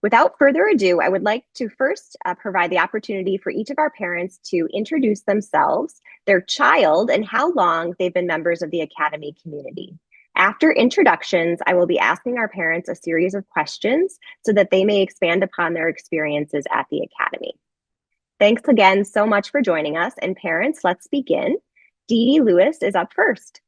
Without further ado, I would like to first provide the opportunity for each of our parents to introduce themselves, their child, and how long they've been members of the Academy community. After introductions, I will be asking our parents a series of questions so that they may expand upon their experiences at the Academy. Thanks again so much for joining us. And parents, let's begin. Dee Dee Lewis is up first.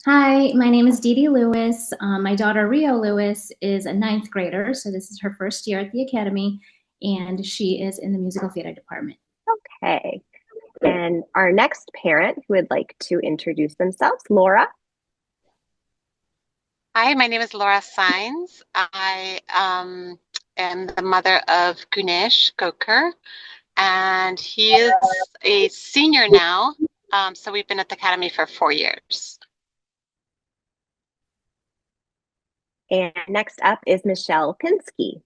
Hi, my name is Dee Dee Lewis. My daughter Rio Lewis is a ninth grader, so this is her first year at the Academy, and she is in the musical theater department. Okay. And our next parent who would like to introduce themselves, Laura. Hi, my name is Laura Sines. I am the mother of Gunesh Gokar, and he is a senior now. So we've been at the Academy for 4 years. And next up is Michelle Pinsky.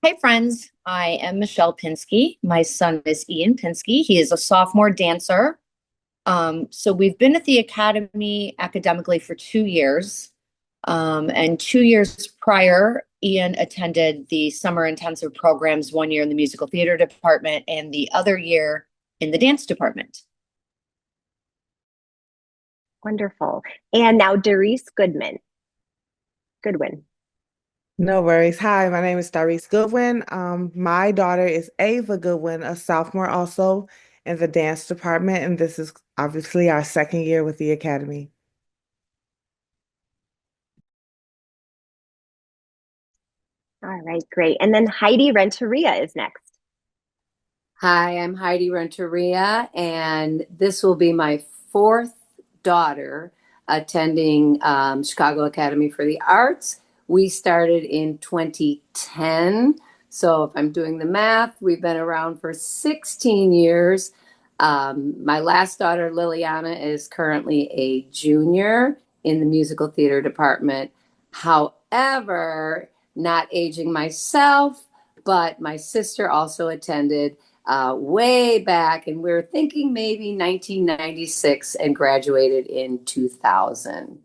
Hey friends, I am Michelle Pinsky. My son is Ian Pinsky. He is a sophomore dancer. So we've been at the Academy academically for 2 years. And 2 years prior, Ian attended the summer intensive programs, 1 year in the musical theater department and the other year in the dance department. Wonderful. And now Doris Goodwin. No worries. Hi, my name is Doris Goodwin. My daughter is Ava Goodwin, a sophomore also in the dance department, and this is obviously our 2nd year with the Academy. All right, great. And then Heidi Renteria is next. Hi, I'm Heidi Renteria, and this will be my 4th daughter attending Chicago Academy for the Arts. We started in 2010, so if I'm doing the math, we've been around for 16 years. My last daughter, Liliana, is currently a junior in the musical theater department. However, not aging myself, but my sister also attended way back, and we're thinking maybe 1996 and graduated in 2000.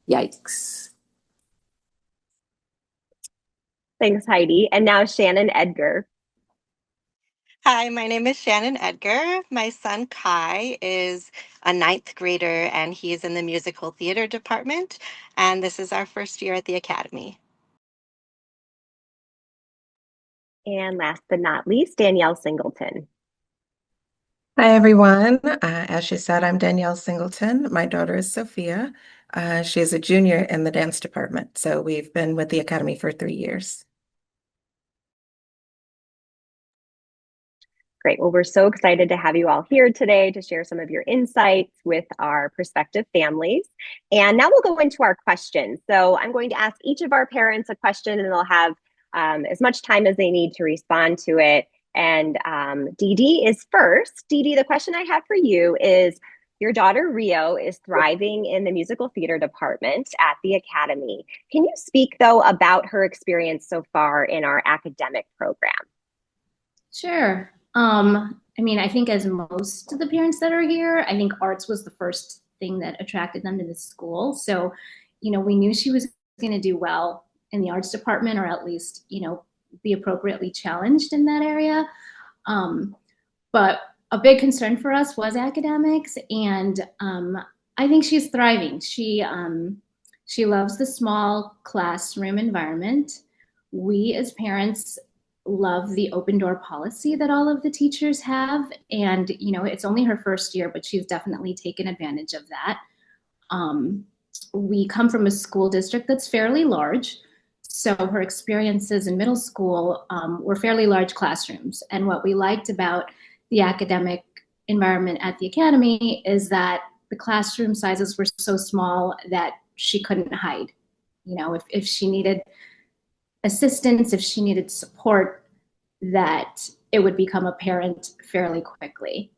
Yikes. Thanks, Heidi. And now Shannon Edgar. Hi, my name is Shannon Edgar. My son Kai is a ninth grader and he is in the musical theater department. And this is our first year at the Academy. And last but not least, Danielle Singleton. Hi, everyone. As she said, I'm Danielle Singleton. My daughter is Sophia. She is a junior in the dance department. So we've been with the Academy for 3 years. Great. Well, we're so excited to have you all here today to share some of your insights with our prospective families. And now we'll go into our questions. So I'm going to ask each of our parents a question and they'll have as much time as they need to respond to it. And Dee Dee is first. Dee Dee, the question I have for you is, your daughter Rio is thriving in the musical theater department at the Academy. Can you speak, though, about her experience so far in our academic program? Sure. I think as most of the parents that are here, I think arts was the first thing that attracted them to the school. So, we knew she was going to do well in the arts department, or at least, be appropriately challenged in that area. But a big concern for us was academics, and I think she's thriving. She loves the small classroom environment. We as parents love the open door policy that all of the teachers have, and it's only her first year, but she's definitely taken advantage of that. We come from a school district that's fairly large, so her experiences in middle school were fairly large classrooms. And what we liked about the academic environment at the Academy is that the classroom sizes were so small that she couldn't hide. If she needed assistance, if she needed support, that it would become apparent fairly quickly.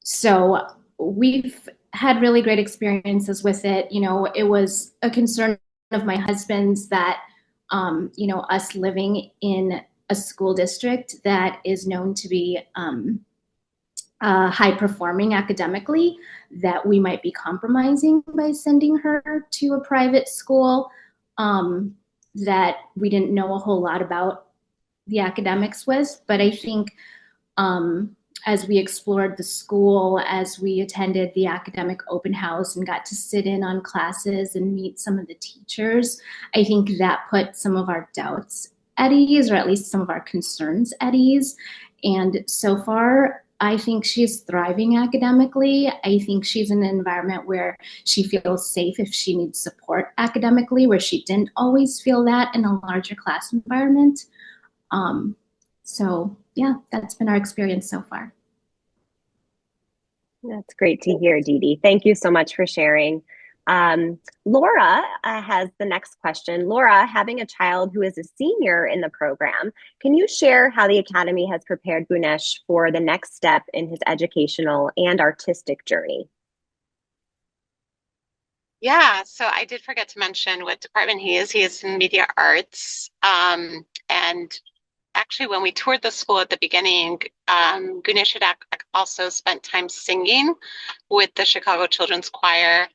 So we've had really great experiences with it. It was a concern of my husband's that, us living in a school district that is known to be high performing academically, that we might be compromising by sending her to a private school. that we didn't know a whole lot about the academics with. But I think as we explored the school, as we attended the academic open house and got to sit in on classes and meet some of the teachers, I think that put some of our doubts at ease, or at least some of our concerns at ease. And so far, I think she's thriving academically. I think she's in an environment where she feels safe if she needs support academically, where she didn't always feel that in a larger class environment. So yeah, that's been our experience so far. That's great to hear, Dee Dee. Thank you so much for sharing. Laura has the next question. Laura, having a child who is a senior in the program, can you share how the Academy has prepared Gunesh for the next step in his educational and artistic journey? Yeah, so I did forget to mention what department he is. He is in media arts. And actually, when we toured the school at the beginning, Gunesh had also spent time singing with the Chicago Children's Choir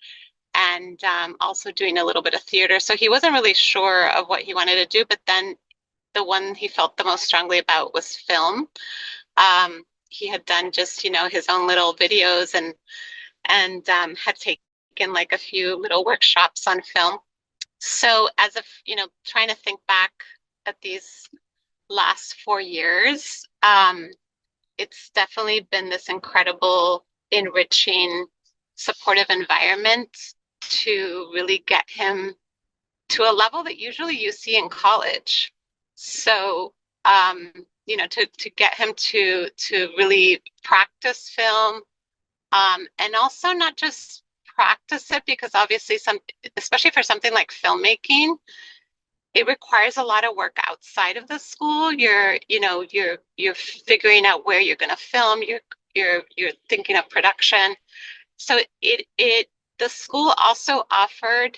and also doing a little bit of theater. So he wasn't really sure of what he wanted to do, but then the one he felt the most strongly about was film. He had done just, his own little videos and had taken like a few little workshops on film. So as of, trying to think back at these last 4 years, it's definitely been this incredible, enriching, supportive environment to really get him to a level that usually you see in college. So, to get him to really practice film, and also not just practice it, because obviously especially for something like filmmaking, it requires a lot of work outside of the school. You're figuring out where you're going to film. You're thinking of production. So the school also offered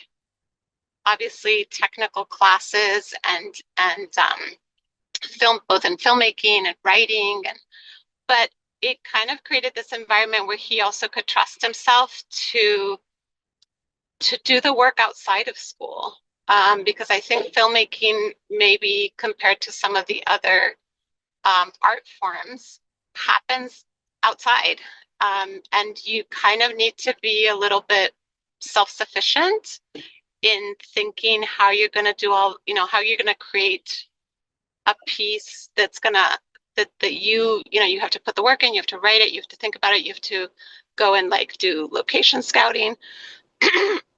obviously technical classes and film, both in filmmaking and writing, but it kind of created this environment where he also could trust himself to do the work outside of school. Because I think filmmaking, maybe compared to some of the other art forms, happens outside. And you kind of need to be a little bit self-sufficient in thinking how you're going to do how you're going to create a piece that's going to, that you have to put the work in, you have to write it, you have to think about it, you have to go and like do location scouting.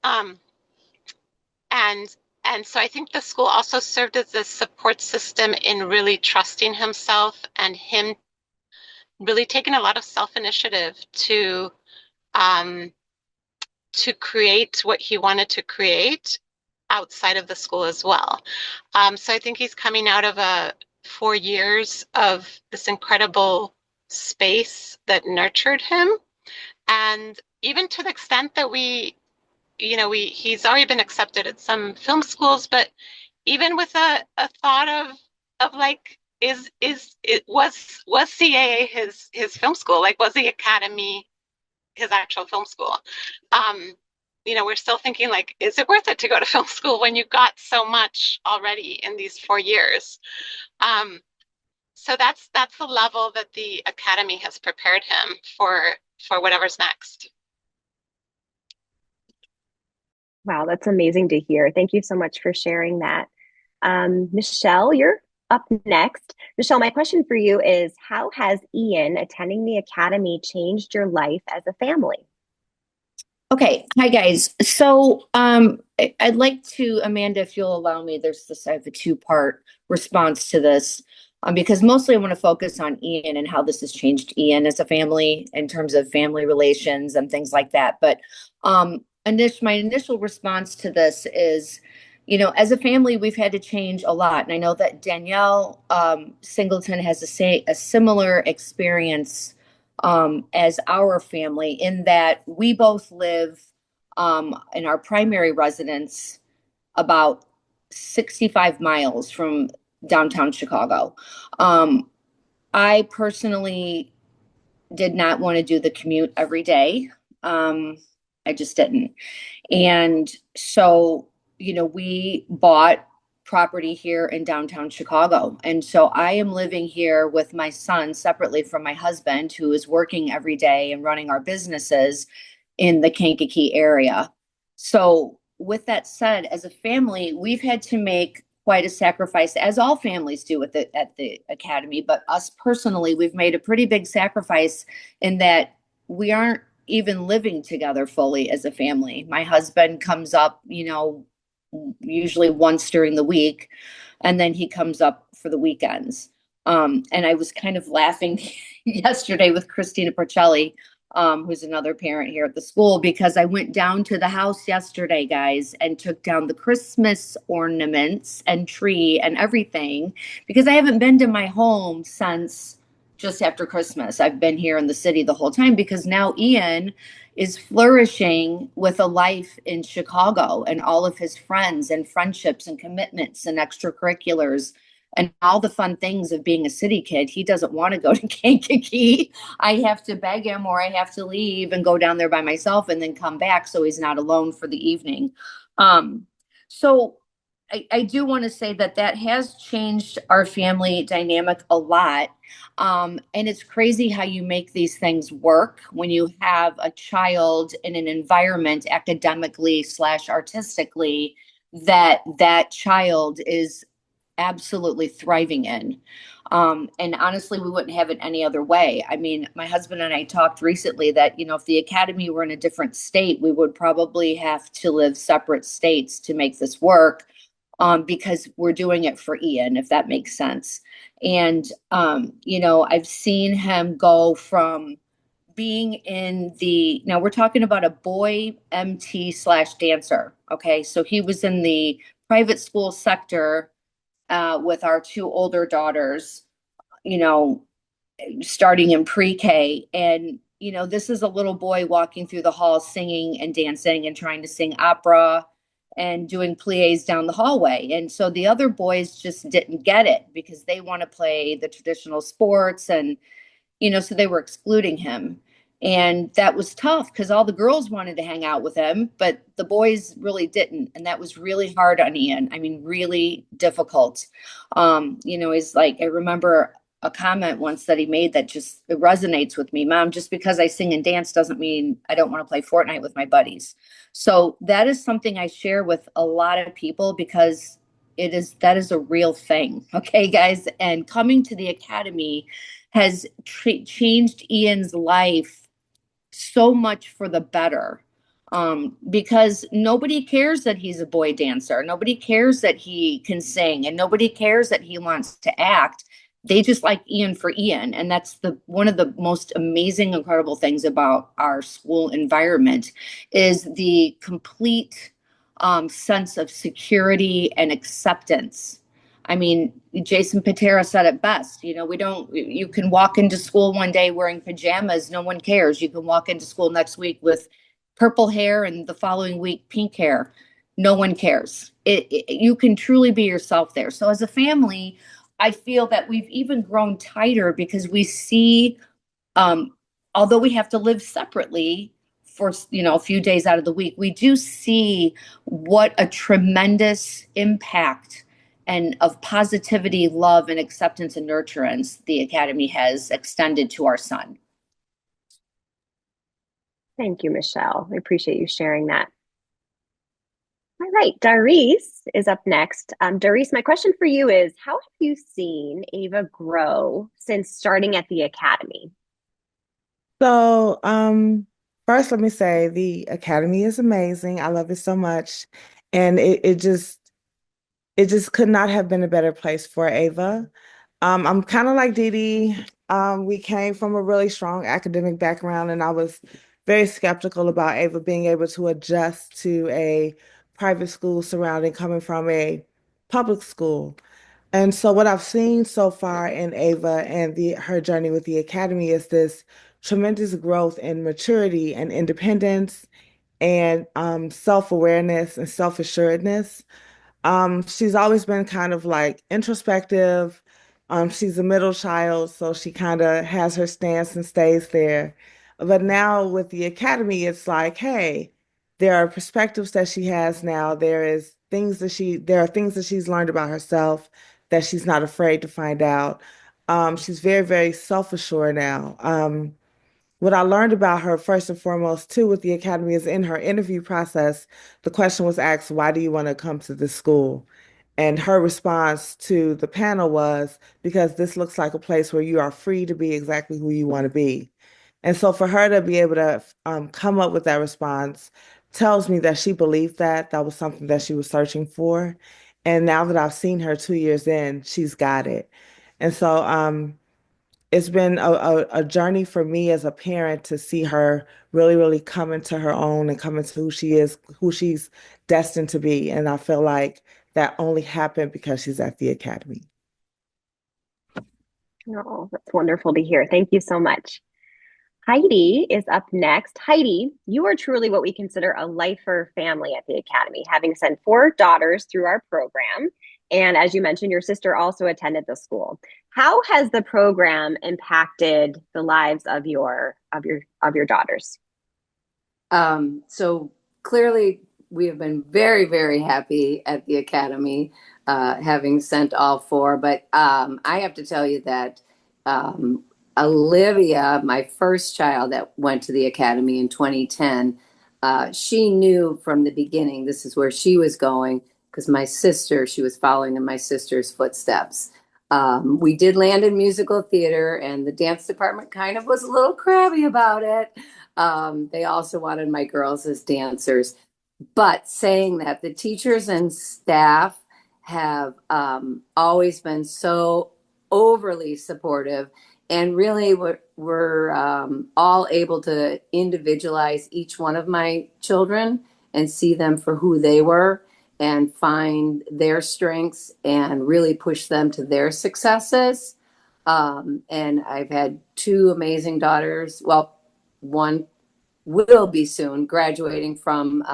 And so I think the school also served as a support system in really trusting himself and him really taking a lot of self-initiative to create what he wanted to create outside of the school as well. So I think he's coming out of 4 years of this incredible space that nurtured him. And even to the extent that he's already been accepted at some film schools, but even with a thought of like, was CAA his film school? Like, was the Academy his actual film school? We're still thinking like, is it worth it to go to film school when you got so much already in these 4 years? So that's the level that the Academy has prepared him for whatever's next. Wow, that's amazing to hear. Thank you so much for sharing that. Michelle, you're up next. Michelle, my question for you is, how has Ian attending the Academy changed your life as a family? Okay. Hi, guys. So I'd like to, Amanda, if you'll allow me, I have a 2-part response to this, because mostly I want to focus on Ian and how this has changed Ian as a family in terms of family relations and things like that. But my initial response to this is, as a family, we've had to change a lot. And I know that Danielle Singleton has a similar experience as our family, in that we both live in our primary residence about 65 miles from downtown Chicago. I personally did not want to do the commute every day. I just didn't. And so, we bought property here in downtown Chicago. And so I am living here with my son separately from my husband, who is working every day and running our businesses in the Kankakee area. So, with that said, as a family, we've had to make quite a sacrifice, as all families do at the academy. But us personally, we've made a pretty big sacrifice in that we aren't even living together fully as a family. My husband comes up, usually once during the week, and then he comes up for the weekends. And I was kind of laughing yesterday with Christina Porcelli, who's another parent here at the school, because I went down to the house yesterday, guys, and took down the Christmas ornaments and tree and everything, because I haven't been to my home since just after Christmas. I've been here in the city the whole time because now Ian is flourishing with a life in Chicago and all of his friends and friendships and commitments and extracurriculars and all the fun things of being a city kid. He doesn't want to go to Kankakee. I have to beg him, or I have to leave and go down there by myself and then come back so he's not alone for the evening. So I do want to say that has changed our family dynamic a lot. And it's crazy how you make these things work when you have a child in an environment academically / artistically that child is absolutely thriving in. And honestly, we wouldn't have it any other way. I mean, my husband and I talked recently that, if the academy were in a different state, we would probably have to live separate states to make this work. Because we're doing it for Ian, if that makes sense. And, I've seen him go from being now we're talking about a boy MT / dancer. Okay. So he was in the private school sector with our two older daughters, starting in pre-K. And, this is a little boy walking through the halls singing and dancing and trying to sing opera and doing plies down the hallway. And so the other boys just didn't get it because they want to play the traditional sports and, so they were excluding him. And that was tough because all the girls wanted to hang out with him, but the boys really didn't. And that was really hard on Ian. I mean, really difficult. He's like, I remember a comment once that he made that just it resonates with me. Mom, just because I sing and dance doesn't mean I don't want to play Fortnite with my buddies. So that is something I share with a lot of people because that is a real thing. Okay, guys. And coming to the academy has changed Ian's life so much for the better. Because nobody cares that he's a boy dancer. Nobody cares that he can sing, and nobody cares that he wants to act. They just like Ian for Ian. And that's one of the most amazing, incredible things about our school environment is the complete sense of security and acceptance. I mean, Jason Patera said it best. You can walk into school one day wearing pajamas. No one cares. You can walk into school next week with purple hair and the following week, pink hair. No one cares. You can truly be yourself there. So as a family, I feel that we've even grown tighter because we see, although we have to live separately for, a few days out of the week, we do see what a tremendous impact and of positivity, love, and acceptance and nurturance the academy has extended to our son. Thank you, Michelle. I appreciate you sharing that. All right, Darice is up next. Darice, my question for you is, how have you seen Ava grow since starting at the academy? So, first, let me say the academy is amazing. I love it so much. And it just could not have been a better place for Ava. I'm kind of like Dee Dee. We came from a really strong academic background, and I was very skeptical about Ava being able to adjust to a private school surrounding coming from a public school. And so what I've seen so far in Ava and her journey with the academy is this tremendous growth in maturity and independence and self-awareness and self-assuredness. She's always been kind of like introspective. She's a middle child, so she kind of has her stance and stays there. But now with the academy, it's like, hey, there are perspectives that she has now. there are things that she's learned about herself that she's not afraid to find out. She's very, very self-assured now. What I learned about her first and foremost too with the academy is in her interview process, the question was asked, why do you want to come to this school? And her response to the panel was, because this looks like a place where you are free to be exactly who you want to be. And so for her to be able to come up with that response tells me that she believed that that was something that she was searching for. And now that I've seen her 2 years in, she's got it. And so it's been a journey for me as a parent to see her really, really come into her own and come into who she is, who she's destined to be. And I feel like that only happened because she's at the academy. Oh, that's wonderful to hear. Thank you so much. Heidi is up next. Heidi, you are truly what we consider a lifer family at the Academy, having sent 4 daughters through our program. And as you mentioned, your sister also attended the school. How has the program impacted the lives of your daughters? So clearly, we have been very, very happy at the Academy, having sent all 4. But I have to tell you that Olivia, my first child that went to the Academy in 2010, she knew from the beginning this is where she was going because she was following in my sister's footsteps. We did land in musical theater, and the dance department kind of was a little crabby about it. They also wanted my girls as dancers. But saying that, the teachers and staff have always been so overly supportive, and really we're all able to individualize each one of my children and see them for who they were and find their strengths and really push them to their successes. And I've had 2 amazing daughters. Well, one will be soon graduating from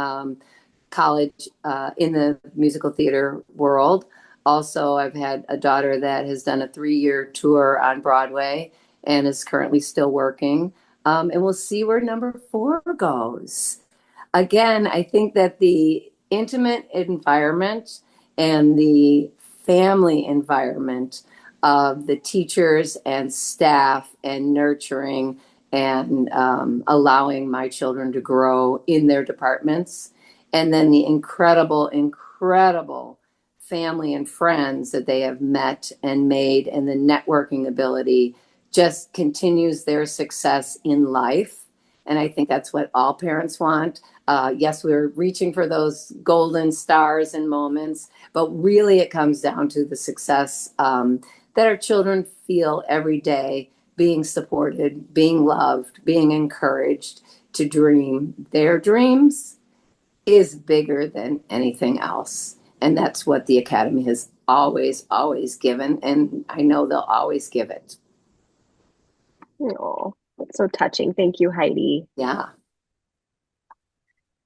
college in the musical theater world. Also, I've had a daughter that has done a 3-year tour on Broadway and is currently still working. And we'll see where number 4 goes. Again, I think that the intimate environment and the family environment of the teachers and staff and nurturing and allowing my children to grow in their departments. And then the incredible, incredible family and friends that they have met and made, and the networking ability just continues their success in life. And I think that's what all parents want. Yes, we're reaching for those golden stars and moments, but really it comes down to the success that our children feel every day, being supported, being loved, being encouraged to dream. Their dreams is bigger than anything else. And that's what the Academy has always, always given. And I know they'll always give it. Oh, that's so touching. Thank you, Heidi. Yeah.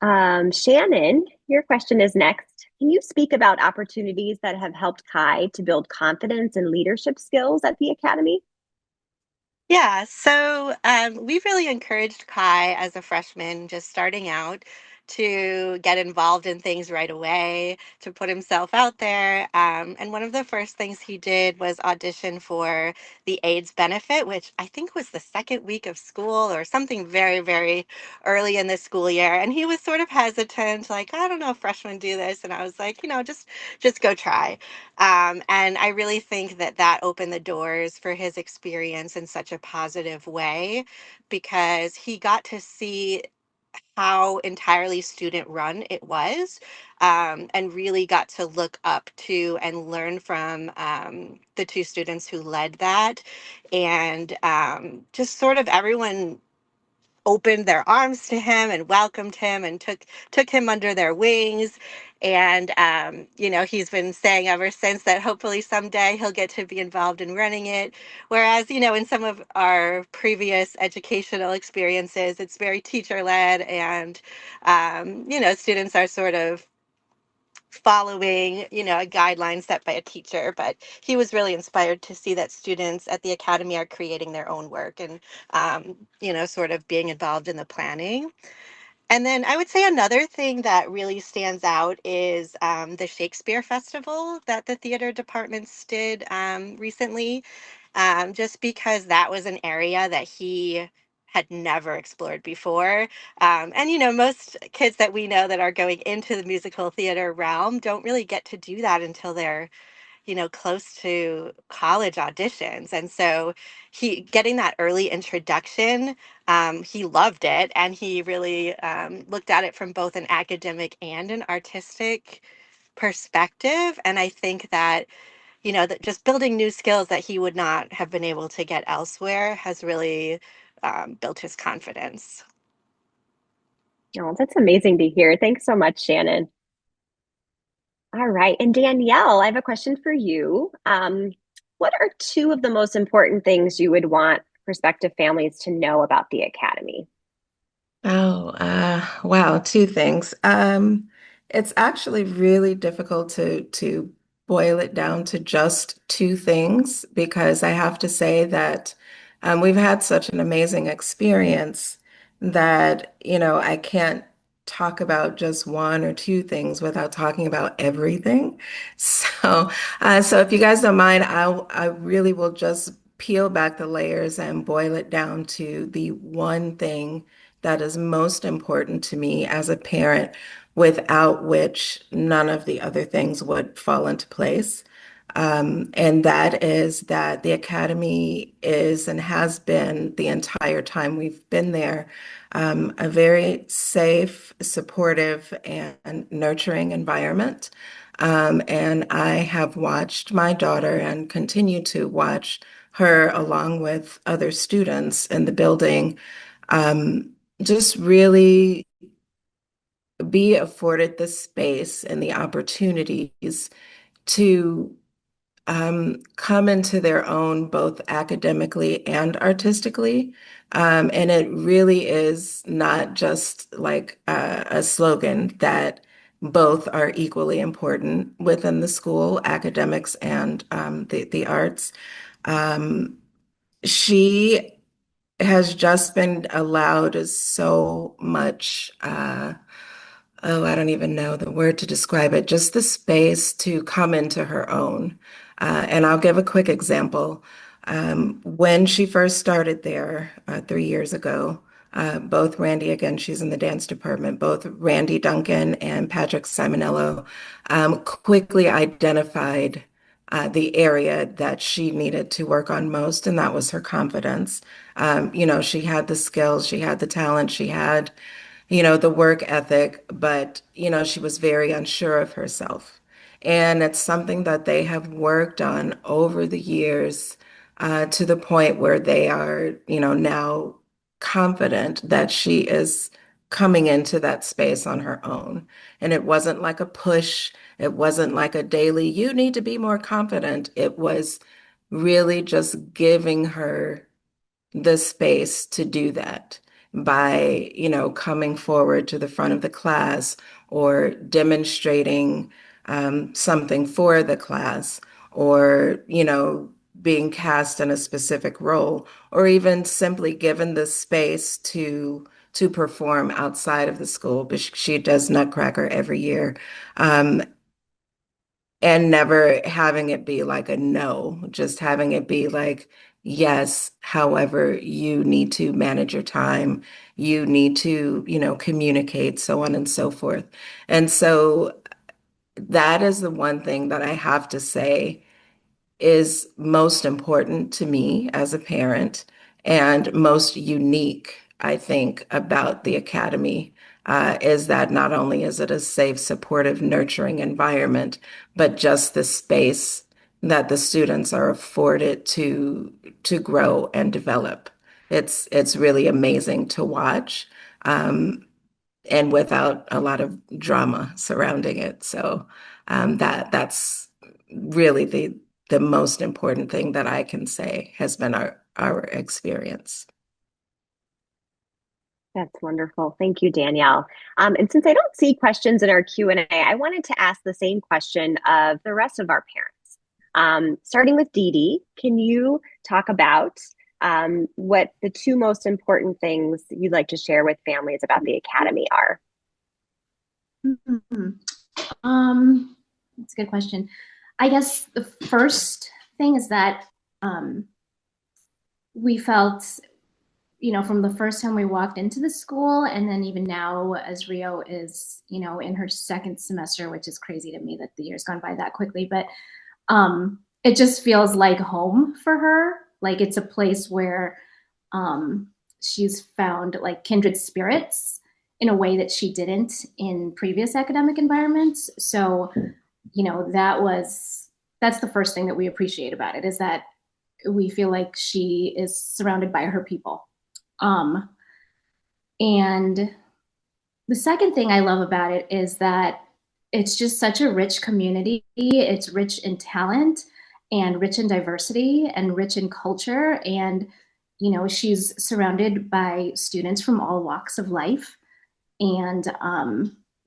Shannon, your question is next. Can you speak about opportunities that have helped Kai to build confidence and leadership skills at the Academy? Yeah, so we really encouraged Kai as a freshman, just starting out, to get involved in things right away, to put himself out there. And one of the first things he did was audition for the AIDS benefit, which I think was the second week of school or something very, very early in the school year. And he was sort of hesitant, like, I don't know if freshmen do this. And I was like, just go try. And I really think that that opened the doors for his experience in such a positive way because he got to see how entirely student run it was, and really got to look up to and learn from the 2 students who led that. And just sort of everyone opened their arms to him and welcomed him and took him under their wings. And he's been saying ever since that hopefully someday he'll get to be involved in running it. Whereas, in some of our previous educational experiences, it's very teacher led, and students are sort of following, a guideline set by a teacher. But he was really inspired to see that students at the Academy are creating their own work and, sort of being involved in the planning. And then I would say another thing that really stands out is the Shakespeare Festival that the theater departments did recently, just because that was an area that he had never explored before. And, you know, most kids that we know that are going into the musical theater realm don't really get to do that until they're, you know, close to college auditions. And so he getting that early introduction, he loved it, and he really looked at it from both an academic and an artistic perspective. And I think that, you know, that just building new skills that he would not have been able to get elsewhere has really built his confidence. Oh, that's amazing to hear. Thanks so much, Shannon. All right. And Danielle, I have a question for you. What are two of the most important things you would want prospective families to know about the Academy? Oh, wow, two things. It's actually really difficult to boil it down to just two things because I have to say that we've had such an amazing experience that, you know, I can't talk about just one or two things without talking about everything. So if you guys don't mind, I really will just peel back the layers and boil it down to the one thing that is most important to me as a parent, without which none of the other things would fall into place. And that is that the Academy is and has been the entire time we've been there a very safe, supportive, and nurturing environment. And I have watched my daughter and continue to watch her along with other students in the building um, just really be afforded the space and the opportunities to come into their own both academically and artistically. And it really is not just like a slogan that both are equally important within the school, academics and the arts. Um, she has just been allowed so much, oh, I don't even know the word to describe it, just the space to come into her own. And I'll give a quick example. When she first started there 3 years ago, both Randy, again, she's in the dance department, both Randy Duncan and Patrick Simonello quickly identified the area that she needed to work on most, and that was her confidence. You know, she had the skills, she had the talent, she had, you know, the work ethic, but, you know, she was very unsure of herself. And it's something that they have worked on over the years to the point where they are, you know, now confident that she is coming into that space on her own. And it wasn't like a push, it wasn't like a daily, you need to be more confident. It was really just giving her the space to do that by, you know, coming forward to the front of the class or demonstrating something for the class or, you know, being cast in a specific role or even simply given the space to perform outside of the school. But she does Nutcracker every year. And never having it be like a no, just having it be like, yes, however, you need to manage your time, you need to, you know, communicate, so on and so forth. And so that is the one thing that I have to say is most important to me as a parent and most unique, I think, about the Academy is that not only is it a safe, supportive, nurturing environment, but just the space that the students are afforded to grow and develop. It's really amazing to watch. And without a lot of drama surrounding it. So that's really the most important thing that I can say has been our experience. That's wonderful. Thank you, Danielle. And since I don't see questions in our Q&A, I wanted to ask the same question of the rest of our parents. Starting with Dee Dee, can you talk about what the two most important things you'd like to share with families about the Academy are. That's a good question. I guess the first thing is that we felt, from the first time we walked into the school, and then even now as Rio is, in her second semester, which is crazy to me that the year's gone by that quickly, but it just feels like home for her. Like it's a place where she's found like kindred spirits in a way that she didn't in previous academic environments. So, that's the first thing that we appreciate about it, is that we feel like she is surrounded by her people. And the second thing I love about it is that it's just such a rich community. It's rich in talent and rich in diversity and rich in culture. And, she's surrounded by students from all walks of life. And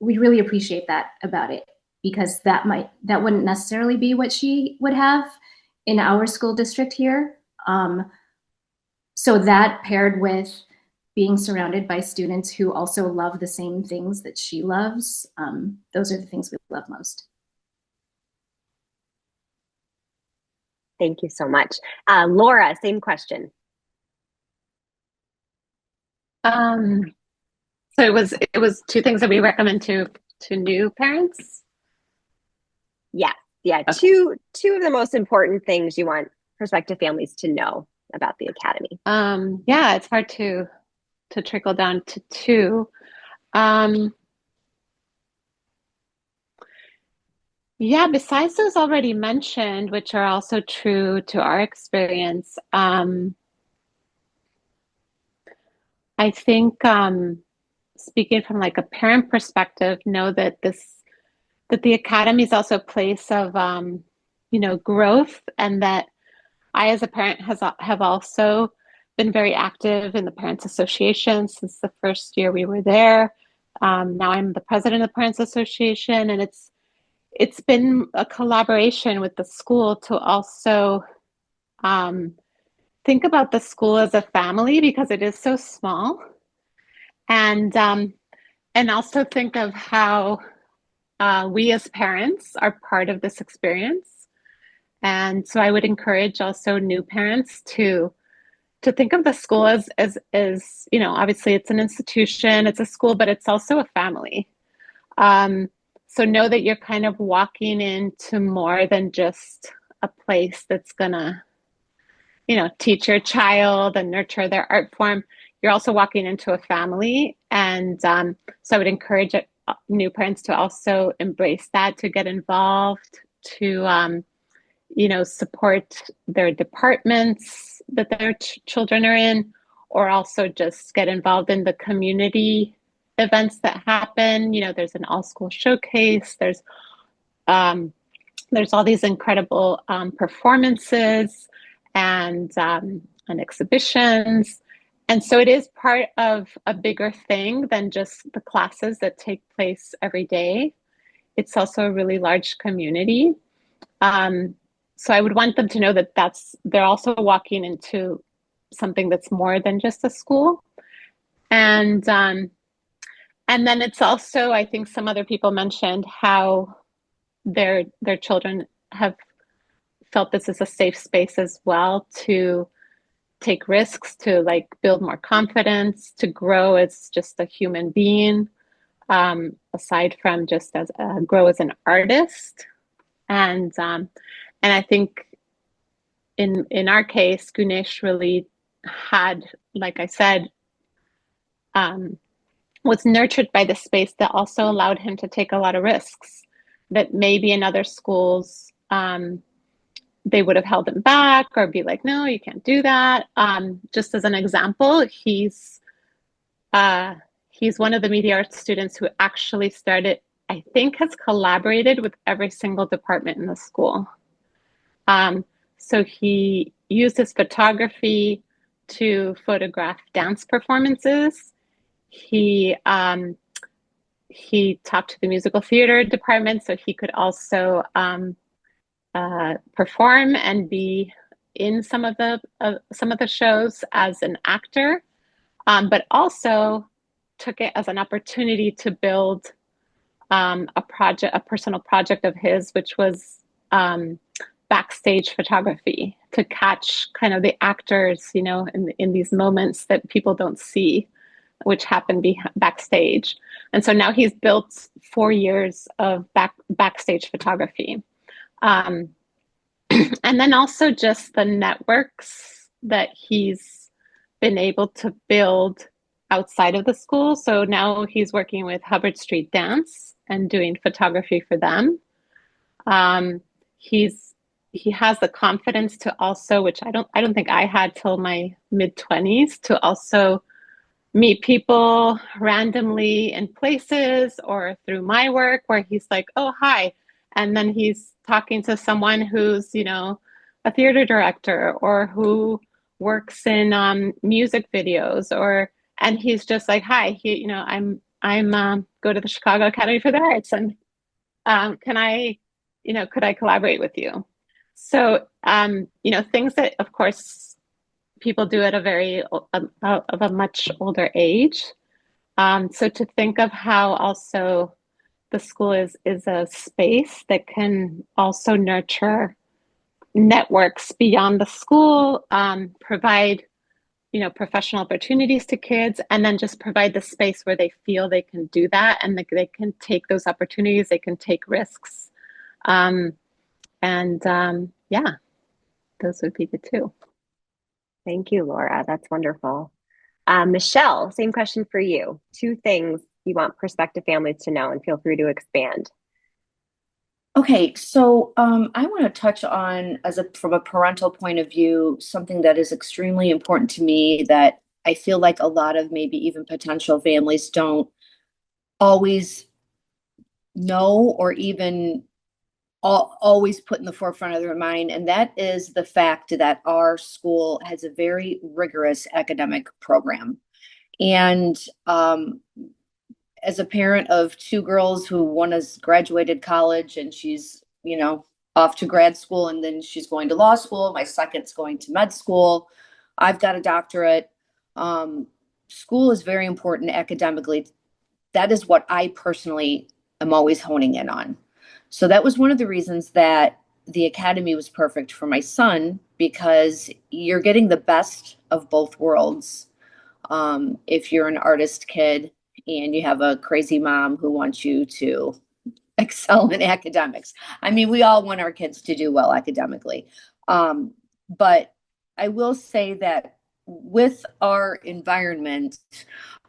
we really appreciate that about it, because that wouldn't necessarily be what she would have in our school district here. So that paired with being surrounded by students who also love the same things that she loves, those are the things we love most. Thank you so much. Laura, same question. So it was two things that we recommend to new parents. Yeah. Okay. Two of the most important things you want prospective families to know about the Academy. Yeah, it's hard to trickle down to two. Yeah, besides those already mentioned, which are also true to our experience, I think speaking from like a parent perspective, know that the Academy is also a place of growth, and that I as a parent have also been very active in the Parents Association since the first year we were there. Now I'm the president of the Parents Association, and it's been a collaboration with the school to also think about the school as a family, because it is so small, and also think of how we as parents are part of this experience. And so I would encourage also new parents to think of the school as obviously it's an institution, it's a school, but it's also a family. So know that you're kind of walking into more than just a place that's gonna, teach your child and nurture their art form. You're also walking into a family. And so I would encourage new parents to also embrace that, to get involved, to, support their departments that their children are in, or also just get involved in the community events that happen. There's an all-school showcase. There's all these incredible performances and exhibitions. And so it is part of a bigger thing than just the classes that take place every day. It's also a really large community. So I would want them to know that they're also walking into something that's more than just a school. And then it's also, I think some other people mentioned how their children have felt this is a safe space as well, to take risks, to like build more confidence, to grow as just a human being, aside from just as grow as an artist. And I think in our case, Gunesh really had, like I said, was nurtured by the space that also allowed him to take a lot of risks that maybe in other schools they would have held him back or be like, no, you can't do that. Just as an example, he's one of the media arts students who actually started, I think, has collaborated with every single department in the school. So he used his photography to photograph dance performances. He talked to the musical theater department so he could also perform and be, in some of the shows as an actor, but also took it as an opportunity to build a personal project of his, which was backstage photography to catch kind of the actors, in these moments that people don't see, which happen backstage. And so now he's built 4 years of backstage photography. And then also just the networks that he's been able to build outside of the school. So now he's working with Hubbard Street Dance and doing photography for them. He has the confidence to also, which I don't think I had till my mid-20s, to also meet people randomly in places or through my work where he's like, oh, hi. And then he's talking to someone who's, a theater director or who works in music videos, and he's just like, hi, I'm go to the Chicago Academy for the Arts, and could I collaborate with you? So, things that, of course, people do at a much older age. So to think of how also the school is a space that can also nurture networks beyond the school, provide professional opportunities to kids, and then just provide the space where they feel they can do that, and they can take those opportunities, they can take risks. Yeah, those would be the two. Thank you, Laura. That's wonderful. Michelle, same question for you. 2 things you want prospective families to know, and feel free to expand. Okay, so I want to touch on, from a parental point of view, something that is extremely important to me that I feel like a lot of maybe even potential families don't always know or even always put in the forefront of their mind. And that is the fact that our school has a very rigorous academic program. And as a parent of 2 girls, who one has graduated college and she's, off to grad school, and then she's going to law school. My second's going to med school. I've got a doctorate. School is very important academically. That is what I personally am always honing in on. So that was one of the reasons that the academy was perfect for my son, because you're getting the best of both worlds. If you're an artist kid and you have a crazy mom who wants you to excel in academics. I mean, we all want our kids to do well academically. But I will say that with our environment,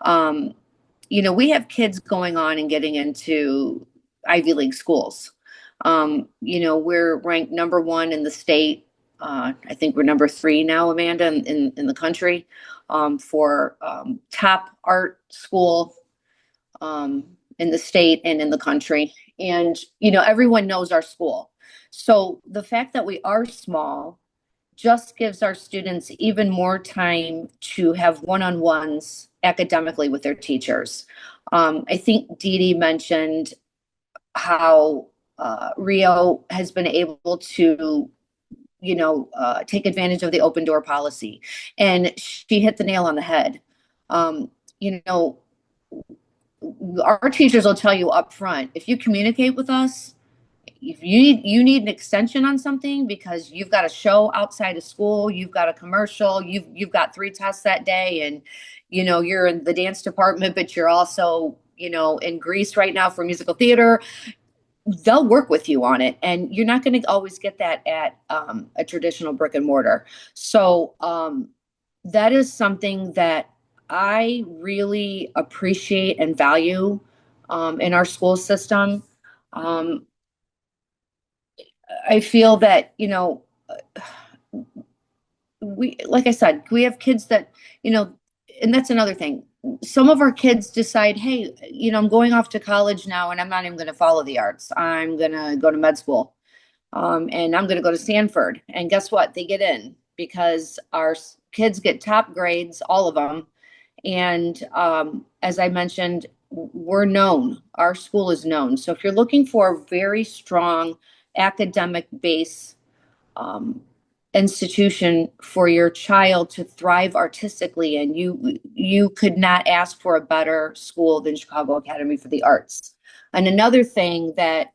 we have kids going on and getting into Ivy League schools. We're ranked number 1 in the state. I think we're number 3 now, Amanda, in the country, for top art school in the state and in the country. And, everyone knows our school. So the fact that we are small just gives our students even more time to have one-on-ones academically with their teachers. I think Dee Dee mentioned how Rio has been able to, take advantage of the open door policy. And she hit the nail on the head. Our teachers will tell you up front, if you communicate with us, if you need an extension on something because you've got a show outside of school, you've got a commercial, you've got 3 tests that day, and you're in the dance department, but you're also in Greece right now for musical theater, they'll work with you on it. And you're not going to always get that at a traditional brick and mortar. So that is something that I really appreciate and value in our school system. I feel that, like I said, we have kids that, and that's another thing. Some of our kids decide, hey, I'm going off to college now, and I'm not even going to follow the arts. I'm going to go to med school, and I'm going to go to Stanford. And guess what? They get in because our kids get top grades, all of them. And as I mentioned, we're known. Our school is known. So if you're looking for a very strong academic base, institution for your child to thrive artistically in. You could not ask for a better school than Chicago Academy for the Arts. And another thing that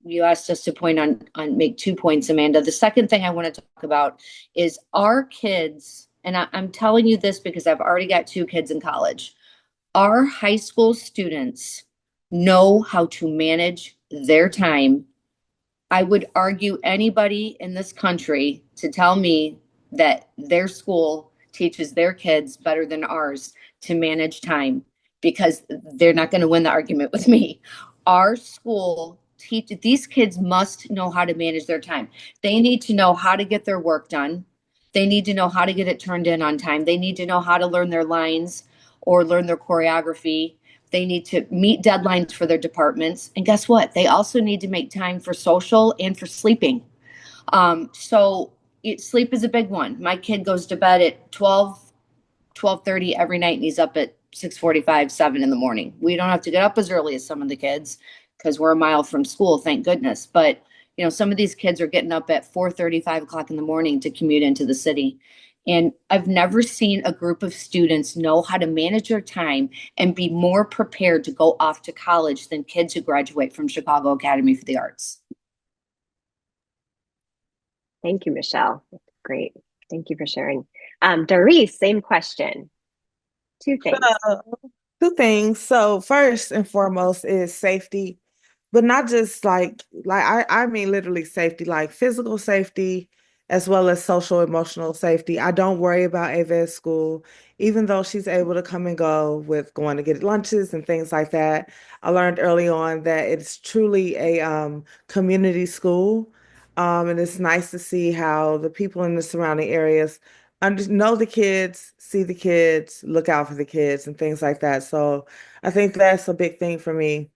you asked us to point on make 2 points, Amanda. The second thing I want to talk about is our kids, and I'm telling you this because I've already got 2 kids in college. Our high school students know how to manage their time. I would argue anybody in this country to tell me that their school teaches their kids better than ours to manage time, because they're not going to win the argument with me. Our school these kids must know how to manage their time. They need to know how to get their work done. They need to know how to get it turned in on time. They need to know how to learn their lines or learn their choreography. They need to meet deadlines for their departments. And guess what? They also need to make time for social and for sleeping. Sleep is a big one. My kid goes to bed at 12:30 every night, and he's up at 6:45, 7 in the morning. We don't have to get up as early as some of the kids because we're a mile from school, thank goodness. But some of these kids are getting up at 4:30, 5 o'clock in the morning to commute into the city. And I've never seen a group of students know how to manage their time and be more prepared to go off to college than kids who graduate from Chicago Academy for the Arts. Thank you, Michelle. Great. Thank you for sharing. Doris, same question. 2 things. 2 things. So first and foremost is safety, but not just like I mean literally safety, like physical safety as well as social emotional safety. I don't worry about Ava at school, even though she's able to come and go with going to get lunches and things like that. I learned early on that it's truly a community school. And it's nice to see how the people in the surrounding areas know the kids, see the kids, look out for the kids, and things like that. So I think that's a big thing for me.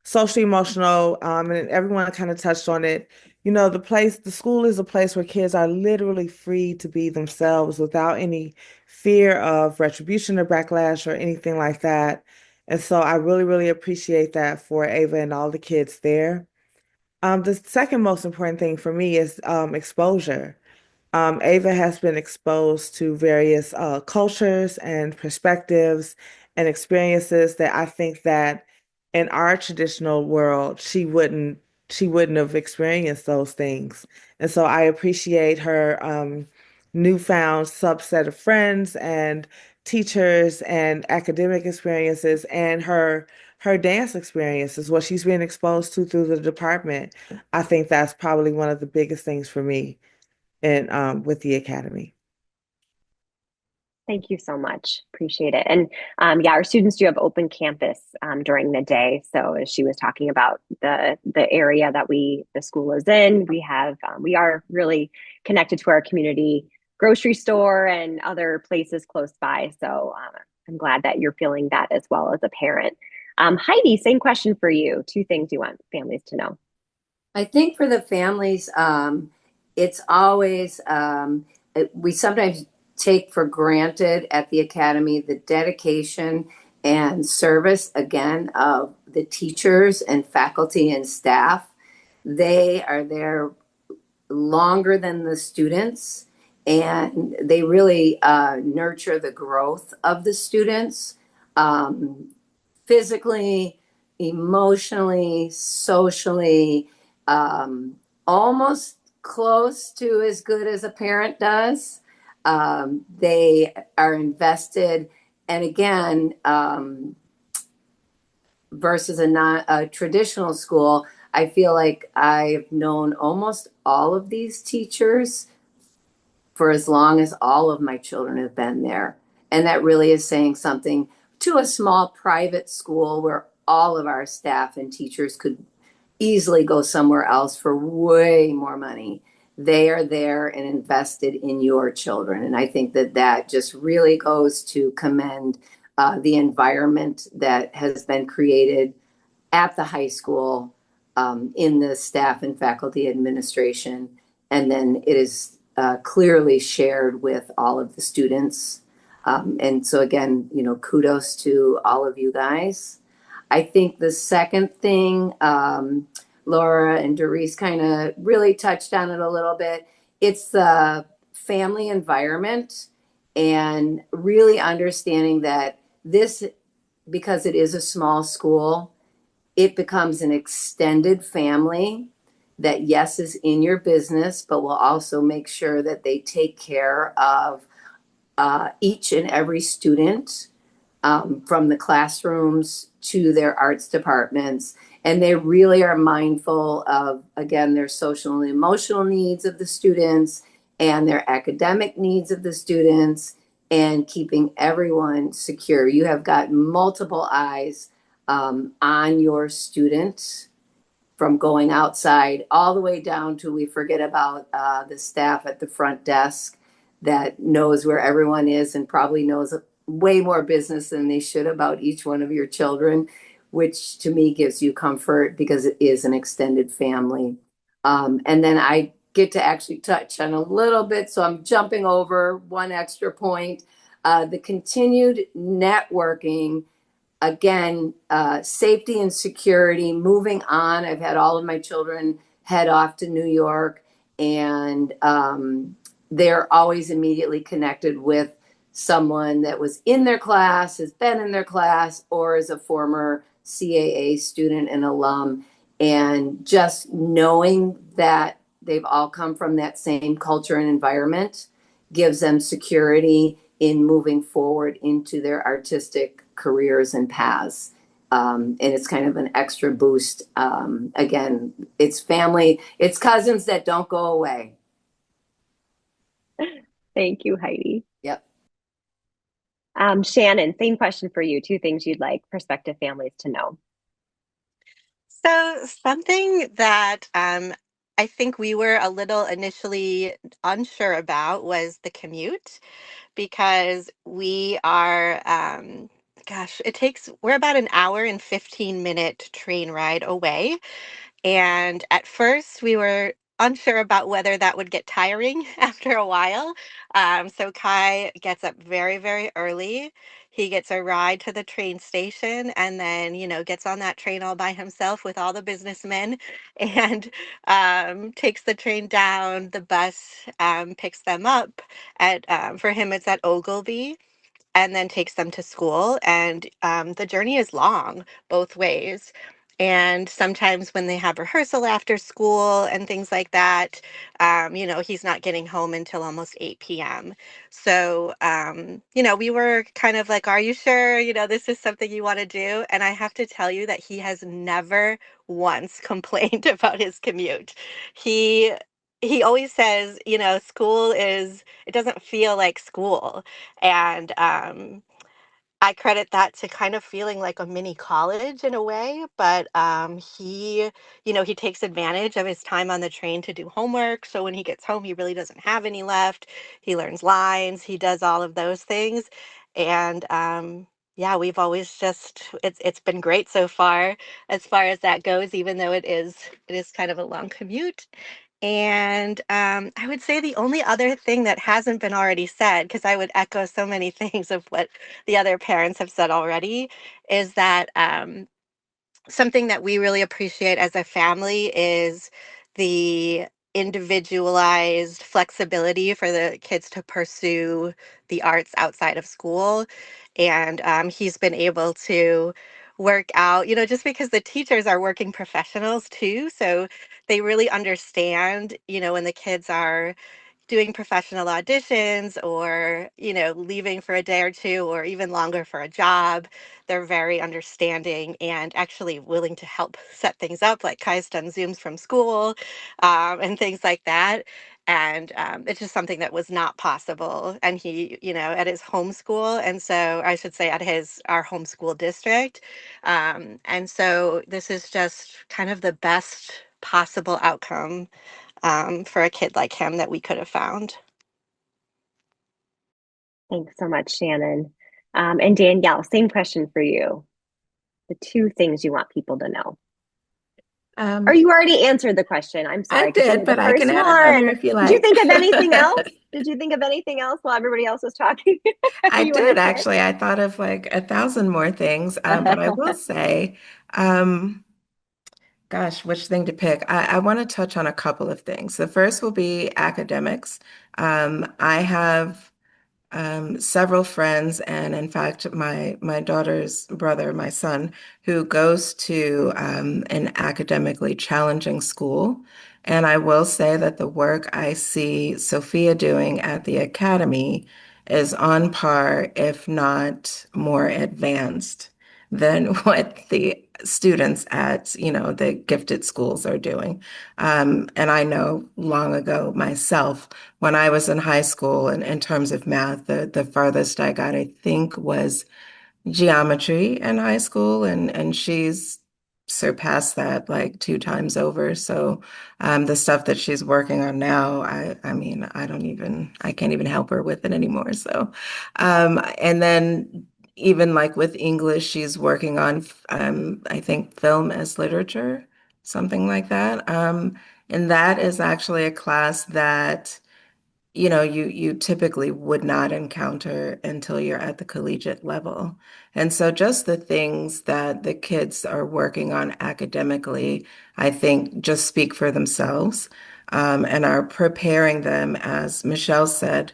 Social emotional, and everyone kind of touched on it. The school is a place where kids are literally free to be themselves without any fear of retribution or backlash or anything like that. And so I really, really appreciate that for Ava and all the kids there. The second most important thing for me is exposure. Ava has been exposed to various cultures and perspectives and experiences that I think that in our traditional world she wouldn't have experienced those things. And so I appreciate her newfound subset of friends and teachers and academic experiences and her dance experiences, what she's been exposed to through the department. I think that's probably one of the biggest things for me and with the academy. Thank you so much. Appreciate it. And yeah, our students do have open campus during the day. So as she was talking about the area that the school is in, we are really connected to our community grocery store and other places close by. So I'm glad that you're feeling that as well as a parent. Heidi, same question for you. 2 things you want families to know. I think for the families, it's always, we sometimes take for granted at the academy the dedication and service, again, of the teachers and faculty and staff. They are there longer than the students, and they really nurture the growth of the students, physically, emotionally, socially, almost close to as good as a parent does. They are invested, and again, versus a traditional school, I feel like I've known almost all of these teachers for as long as all of my children have been there. And that really is saying something to a small private school where all of our staff and teachers could easily go somewhere else for way more money. They are there and invested in your children. And I think that just really goes to commend the environment that has been created at the high school, in the staff and faculty administration. And then it is clearly shared with all of the students. And so again, kudos to all of you guys. I think the second thing, Laura and Doris kind of really touched on it a little bit. It's the family environment and really understanding that this, because it is a small school, it becomes an extended family that, yes, is in your business, but will also make sure that they take care of each and every student, from the classrooms to their arts departments. And they really are mindful of, again, their social and emotional needs of the students and their academic needs of the students, and keeping everyone secure. You have got multiple eyes on your students, from going outside all the way down to, we forget about the staff at the front desk that knows where everyone is and probably knows way more business than they should about each one of your children, which to me gives you comfort because it is an extended family. And then I get to actually touch on a little bit, so I'm jumping over one extra point. The continued networking, again, safety and security, moving on. I've had all of my children head off to New York, and they're always immediately connected with someone that was in their class, has been in their class, or is a former CAA student and alum. And just knowing that they've all come from that same culture and environment gives them security in moving forward into their artistic careers and paths. And it's kind of an extra boost. Again, it's family, it's cousins that don't go away. Thank you, Heidi. Yep. Shannon, same question for you. Two things you'd like prospective families to know. So, something that I think we were a little initially unsure about was the commute, because we are, gosh, we're about an hour and 15-minute train ride away. And at first, we were unsure about whether that would get tiring after a while. So Kai gets up very, very early. He gets a ride to the train station and then, gets on that train all by himself with all the businessmen and takes the train down. The bus picks them up for him, it's at Ogilvy, and then takes them to school. And the journey is long both ways. And sometimes when they have rehearsal after school and things like that, he's not getting home until almost 8 p.m. So, we were kind of like, are you sure, this is something you want to do? And I have to tell you that he has never once complained about his commute. He he always says, it doesn't feel like school. And I credit that to kind of feeling like a mini college in a way, but he takes advantage of his time on the train to do homework. So when he gets home, he really doesn't have any left. He learns lines, he does all of those things. And yeah, we've always it's been great so far as that goes, even though it is kind of a long commute. And I would say the only other thing that hasn't been already said, because I would echo so many things of what the other parents have said already, is that something that we really appreciate as a family is the individualized flexibility for the kids to pursue the arts outside of school. And he's been able to work out, just because the teachers are working professionals too. So they really understand, when the kids are doing professional auditions or, leaving for a day or two or even longer for a job. They're very understanding and actually willing to help set things up. Like Kai's done Zooms from school and things like that. And it's just something that was not possible. And he, at his homeschool, and so I should say at our homeschool district. And so this is just kind of the best possible outcome for a kid like him that we could have found. Thanks so much, Shannon. And Danielle, same question for you. The two things you want people to know. Or you already answered the question. I'm sorry. I did, but I can add another if you like. Did you think of anything else? Did you think of anything else while everybody else was talking? I did actually. I thought of like 1,000 more things, but I will say, Gosh, which thing to pick? I want to touch on a couple of things. The first will be academics. I have several friends, and in fact, my daughter's brother, my son, who goes to an academically challenging school. And I will say that the work I see Sophia doing at the academy is on par, if not more advanced than what the students at, the gifted schools are doing. And I know long ago myself, when I was in high school, and in terms of math, the farthest I got, I think, was geometry in high school, and she's surpassed that like two times over. So the stuff that she's working on now, I mean, I can't even help her with it anymore. So and then even like with English, she's working on I think film as literature, something like that. And that is actually a class that you typically would not encounter until you're at the collegiate level. And so just the things that the kids are working on academically, I think just speak for themselves, and are preparing them, as Michelle said,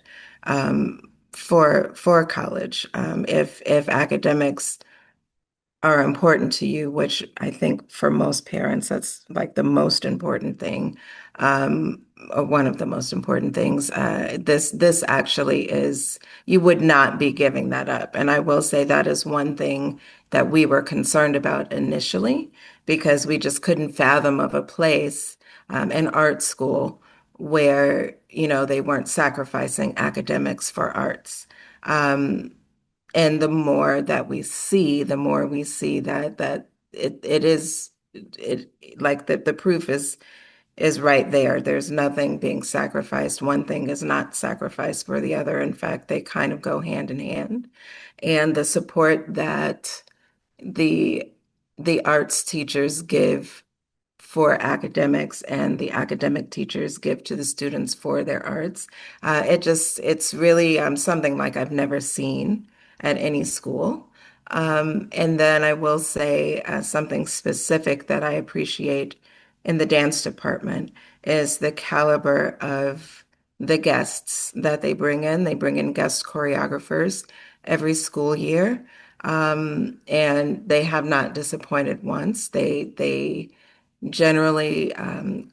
for college. If academics are important to you, which I think for most parents, that's like the most important thing, or one of the most important things. This actually is, you would not be giving that up. And I will say that is one thing that we were concerned about initially, because we just couldn't fathom of a place, an art school, where, they weren't sacrificing academics for arts. And the more that we see, the more we see that it is, it like the proof is right there. There's nothing being sacrificed. One thing is not sacrificed for the other. In fact, they kind of go hand in hand. And the support that the the arts teachers give for academics and the academic teachers give to the students for their arts. It's really something like I've never seen at any school. And then I will say something specific that I appreciate in the dance department is the caliber of the guests that they bring in. They bring in guest choreographers every school year, and they have not disappointed once. They generally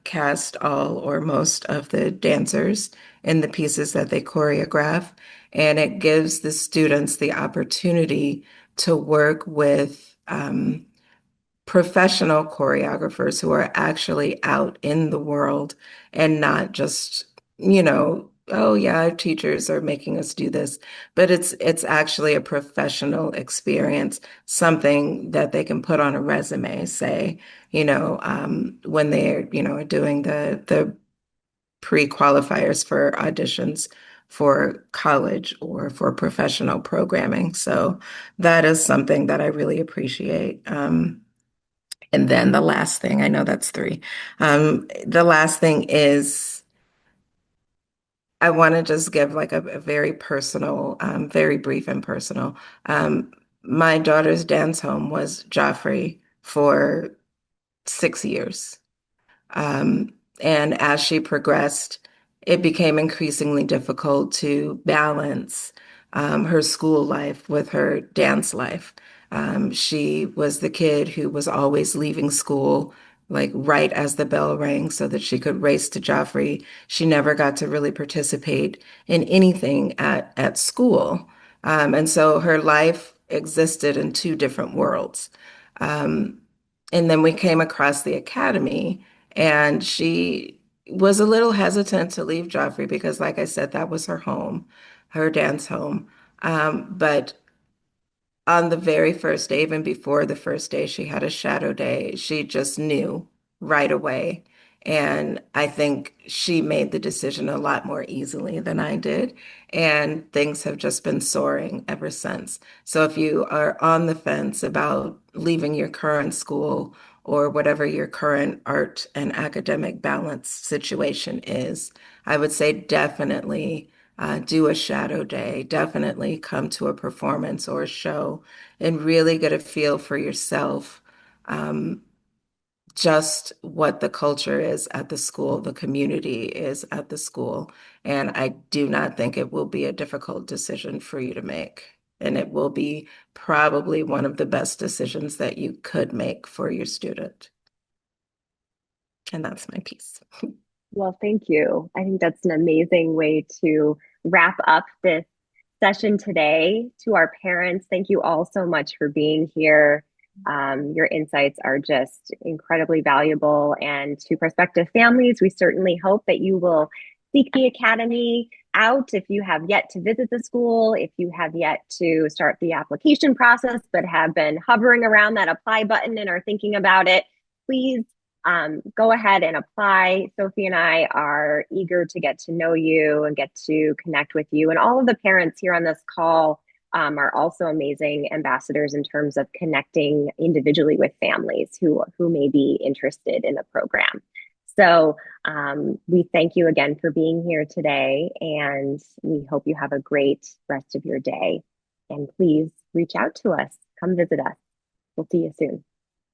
cast all or most of the dancers in the pieces that they choreograph. And it gives the students the opportunity to work with professional choreographers who are actually out in the world and not just, oh yeah, our teachers are making us do this, but it's actually a professional experience, something that they can put on a resume, say, when they're, doing the pre-qualifiers for auditions for college or for professional programming. So that is something that I really appreciate. And then the last thing, I know that's three. The last thing is I want to just give like a very personal, very brief and personal. Um, my daughter's dance home was Joffrey for 6 years. Um, and as she progressed, it became increasingly difficult to balance her school life with her dance life. She was the kid who was always leaving school like right as the bell rang so that she could race to Joffrey. She never got to really participate in anything at school. And so her life existed in two different worlds. Um, and then we came across the academy, and she was a little hesitant to leave Joffrey because, like I said, that was her home, her dance home. But on the very first day, even before the first day, she had a shadow day. She just knew right away. And I think she made the decision a lot more easily than I did. And things have just been soaring ever since. So if you are on the fence about leaving your current school or whatever your current art and academic balance situation is, I would say definitely do a shadow day, definitely come to a performance or a show and really get a feel for yourself, um, just what the culture is at the school, the community is at the school. And I do not think it will be a difficult decision for you to make. And it will be probably one of the best decisions that you could make for your student. And that's my piece. Well, thank you. I think that's an amazing way to wrap up this session today. To our parents, thank you all so much for being here. Your insights are just incredibly valuable. And to prospective families, we certainly hope that you will seek the Academy out if you have yet to visit the school, if you have yet to start the application process, but have been hovering around that apply button and are thinking about it. Please go ahead and apply. Sophie and I are eager to get to know you and get to connect with you. And all of the parents here on this call are also amazing ambassadors in terms of connecting individually with families who may be interested in the program. So we thank you again for being here today, and we hope you have a great rest of your day. And please reach out to us. Come visit us. We'll see you soon.